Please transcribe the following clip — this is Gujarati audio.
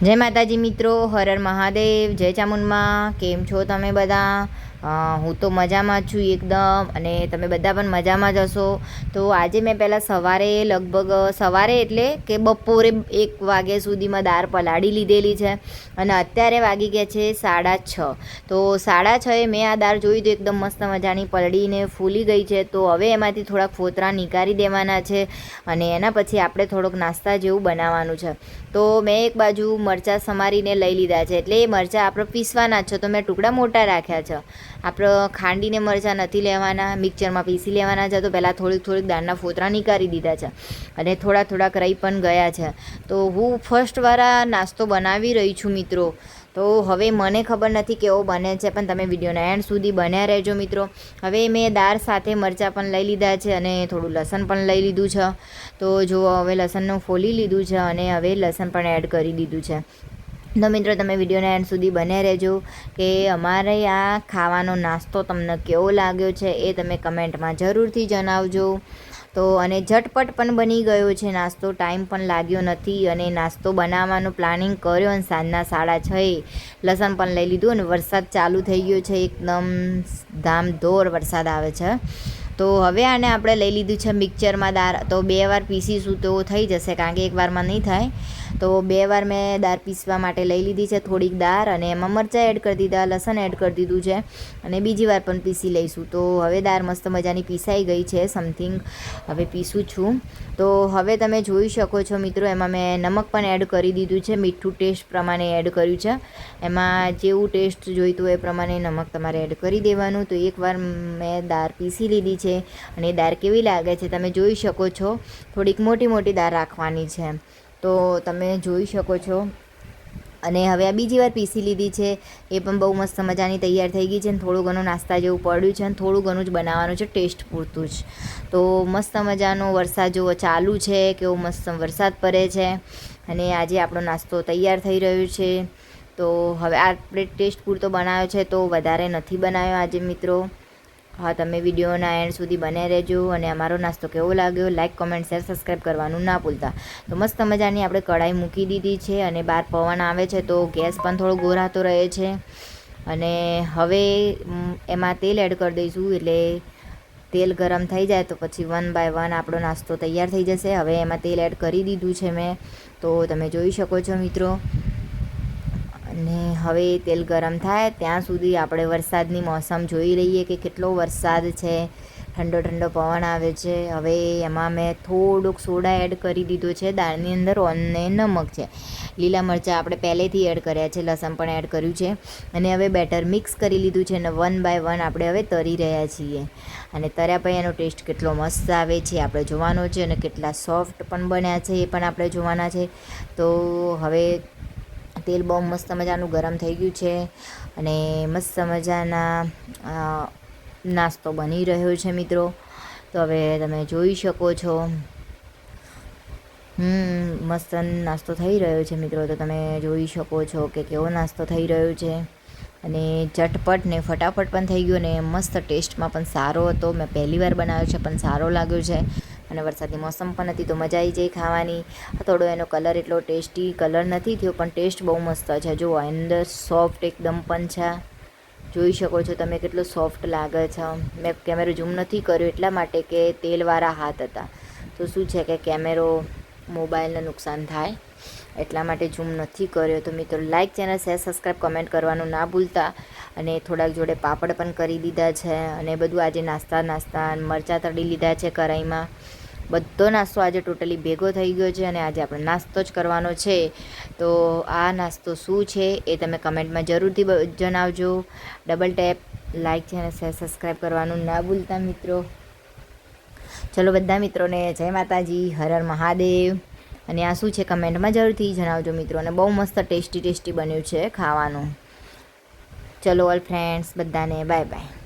જય માતાજી મિત્રો, હર હર મહાદેવ, જય ચામુંડમાં. કેમ છો તમે બધા? હું તો મજામાં છું એકદમ, અને તમે બધા પણ મજામાં જ હશો. તો આજે મેં પહેલાં લગભગ સવારે એટલે કે બપોરે 1 વાગ્યા સુધીમાં દાળ પલાળી લીધેલી છે, અને અત્યારે વાગી ગયા છે 6:30. તો 6:30 મેં આ દાળ જોઈ તો એકદમ મસ્ત મજાની પલળીને ફૂલી ગઈ છે. તો હવે એમાંથી થોડાક ફોતરા નીકાળી દેવાના છે, અને એના પછી આપણે થોડોક નાસ્તા જેવું બનાવવાનું છે. તો મેં એક બાજુ મરચાં સમારીને લઈ લીધા છે, એટલે એ મરચાં આપણે પીસવાના જ છે. તો મેં ટુકડા મોટા રાખ્યા છે. આપણે ખાંડીને મરચાં નથી લેવાના, મિક્સરમાં પીસી લેવાના છે. તો પહેલાં થોડીક દાળના ફોતરા નીકાળી દીધા છે, અને થોડાક રહી પણ ગયા છે. તો હું ફર્સ્ટવાર આ નાસ્તો બનાવી રહી છું મિત્રો. તો હવે મને ખબર નથી કેવો બને છે, પણ તમે વિડીયોના એન્ડ સુધી બન્યા રહેજો મિત્રો. હવે મેં દાળ સાથે મરચાં પણ લઈ લીધા છે, અને થોડું લસણ પણ લઈ લીધું છે. તો જો હવે લસણનું ફોલી લીધું છે, અને હવે લસણ પણ એડ કરી દીધું છે. તો મિત્રો તમે વિડીયોના એન્ડ સુધી બન્યા રહેજો, કે અમારે આ ખાવાનો નાસ્તો તમને કેવો લાગ્યો છે એ તમે કમેન્ટમાં જરૂરથી જણાવજો. તો અને ઝટપટ પણ બની ગયો છે નાસ્તો, ટાઈમ પણ લાગ્યો નથી. અને નાસ્તો બનાવવાનું પ્લાનિંગ કર્યો, અને સાંજના 6:30 લસણ પણ લઈ લીધું, અને વરસાદ ચાલુ થઈ ગયો છે, એકદમ ધામધોર વરસાદ આવે છે. તો હવે આને આપણે લઈ લીધું છે મિક્સરમાં દાળ. તો 2 વાર પીસીશું તો થઈ જશે, કારણ કે 1 વારમાં નહીં થાય. તો 2 વાર મેં દાળ પીસવા માટે લઈ લીધી છે, થોડીક દાળ, અને એમાં મરચાં એડ કરી દીધા, લસણ એડ કરી દીધું છે, અને બીજી વાર પણ પીસી લઈશું. તો હવે દાળ મસ્ત મજાની પીસાઈ ગઈ છે, સમથિંગ હવે પીસું છું. તો હવે તમે જોઈ શકો છો મિત્રો, એમાં મેં નમક પણ એડ કરી દીધું છે, મીઠું ટેસ્ટ પ્રમાણે એડ કર્યું છે. એમાં જેવું ટેસ્ટ જોઈતું એ પ્રમાણે નમક તમારે એડ કરી દેવાનું. તો એકવાર મેં દાળ પીસી લીધી છે, અને દાળ કેવી લાગે છે તમે જોઈ શકો છો. થોડીક મોટી દાળ રાખવાની છે, તો તમે જોઈ શકો છો. અને હવે આ બીજી વાર પીસી લીધી છે, એ પણ બહુ મસ્ત મજાની તૈયાર થઈ ગઈ છે. અને થોડું ઘણું નાસ્તા જેવું પડ્યું છે, અને થોડું ઘણું જ બનાવવાનું છે, ટેસ્ટ પૂરતું જ. તો મસ્ત મજાનો વરસાદ જેવો ચાલુ છે, કેવો મસ્ત વરસાદ પડે છે, અને આજે આપણો નાસ્તો તૈયાર થઈ રહ્યો છે. તો હવે આપણે ટેસ્ટ પૂરતો બનાવ્યો છે, તો વધારે નથી બનાવ્યો આજે મિત્રો. હા, તમે વિડીયોના એન્ડ સુધી બન્યા રહેજો, અને અમારો નાસ્તો કેવો લાગ્યો લાઇક, કોમેન્ટ, શેર, સબસ્ક્રાઈબ કરવાનું ના ભૂલતા. તો મસ્ત મજાની આપણે કઢાઈ મૂકી દીધી છે, અને બહાર પવન આવે છે, તો ગેસ પણ થોડો ગોરાતો રહે છે. અને હવે એમાં તેલ એડ કરી દઈશું, એટલે તેલ ગરમ થઈ જાય તો પછી 1 બાય 1 આપણો નાસ્તો તૈયાર થઈ જશે. હવે એમાં તેલ એડ કરી દીધું છે મેં, તો તમે જોઈ શકો છો મિત્રો. અને હવે તેલ ગરમ થાય ત્યાં સુધી આપણે વરસાદની મોસમ જોઈ રહીએ કે કેટલો વરસાદ છે, ઠંડો પવન આવે છે. હવે એમાં મેં થોડોક સોડા એડ કરી દીધો છે દાળની અંદર, અને નમક છે. લીલા મરચાં આપણે પહેલેથી એડ કર્યા છે, લસણ પણ એડ કર્યું છે. અને હવે બેટર મિક્સ કરી લીધું છે, અને 1 બાય 1 આપણે હવે તરી રહ્યા છીએ. અને તર્યા પછી એનો ટેસ્ટ કેટલો મસ્ત આવે છે આપણે જોવાનો છે, અને કેટલા સોફ્ટ પણ બન્યા છે એ પણ આપણે જોવાના છે. તો હવે તેલ બહુ મસ્ત મજાનું ગરમ થઈ ગયું છે, અને મસ્ત મજાના નાસ્તો બની રહ્યો છે મિત્રો. તો હવે તમે જોઈ શકો છો, મસ્ત નાસ્તો થઈ રહ્યો છે મિત્રો. તો તમે જોઈ શકો છો કે કેવો નાસ્તો થઈ રહ્યો છે, અને ઝટપટ ને ફટાફટ પણ થઈ ગયો, ને મસ્ત ટેસ્ટમાં પણ સારો હતો. મેં પહેલી વાર બનાવ્યો છે, પણ સારો લાગ્યો છે. અને વરસાદની મોસમ પણ હતી, તો મજા આવી જાય ખાવાની. થોડો એનો કલર એટલો ટેસ્ટી કલર નથી થયો, પણ ટેસ્ટ બહુ મસ્ત છે. જો અંદર સોફ્ટ એકદમ પણ છે, જોઈ શકો છો તમે કેટલો સોફ્ટ લાગે છે. મેં કેમેરો ઝૂમ નથી કર્યો એટલા માટે કે તેલવાળા હાથ હતા. તો શું છે કે કેમેરો મોબાઈલને નુકસાન થાય એટલા માટે ઝૂમ નથી કર્યો. તો મિત્રો like, channel, share, subscribe, comment કરવાનું ના ભૂલતા. અને થોડાક જોડે પાપડ પણ કરી દીધા છે, અને બધું આજે નાસ્તા મરચાં તળી લીધા છે કઢાઈમાં. બધો નાસ્તો આજે ટોટલી ભેગો થઈ ગયો છે, અને આજે આપણે નાસ્તો જ કરવાનો છે. તો આ નાસ્તો શું છે એ તમે કમેન્ટમાં જરૂરથી જણાવજો. Double tap, like, channel, share, subscribe કરવાનું ના ભૂલતા મિત્રો. ચલો બધા મિત્રોને જય માતાજી, હર હર મહાદેવ. અને આ શું છે કમેન્ટમાં જરૂરથી જણાવજો મિત્રો. અને બહુ મસ્ત ટેસ્ટી બન્યું છે ખાવાનું. ચલો ઓલ ફ્રેન્ડ્સ, બધાને બાય બાય.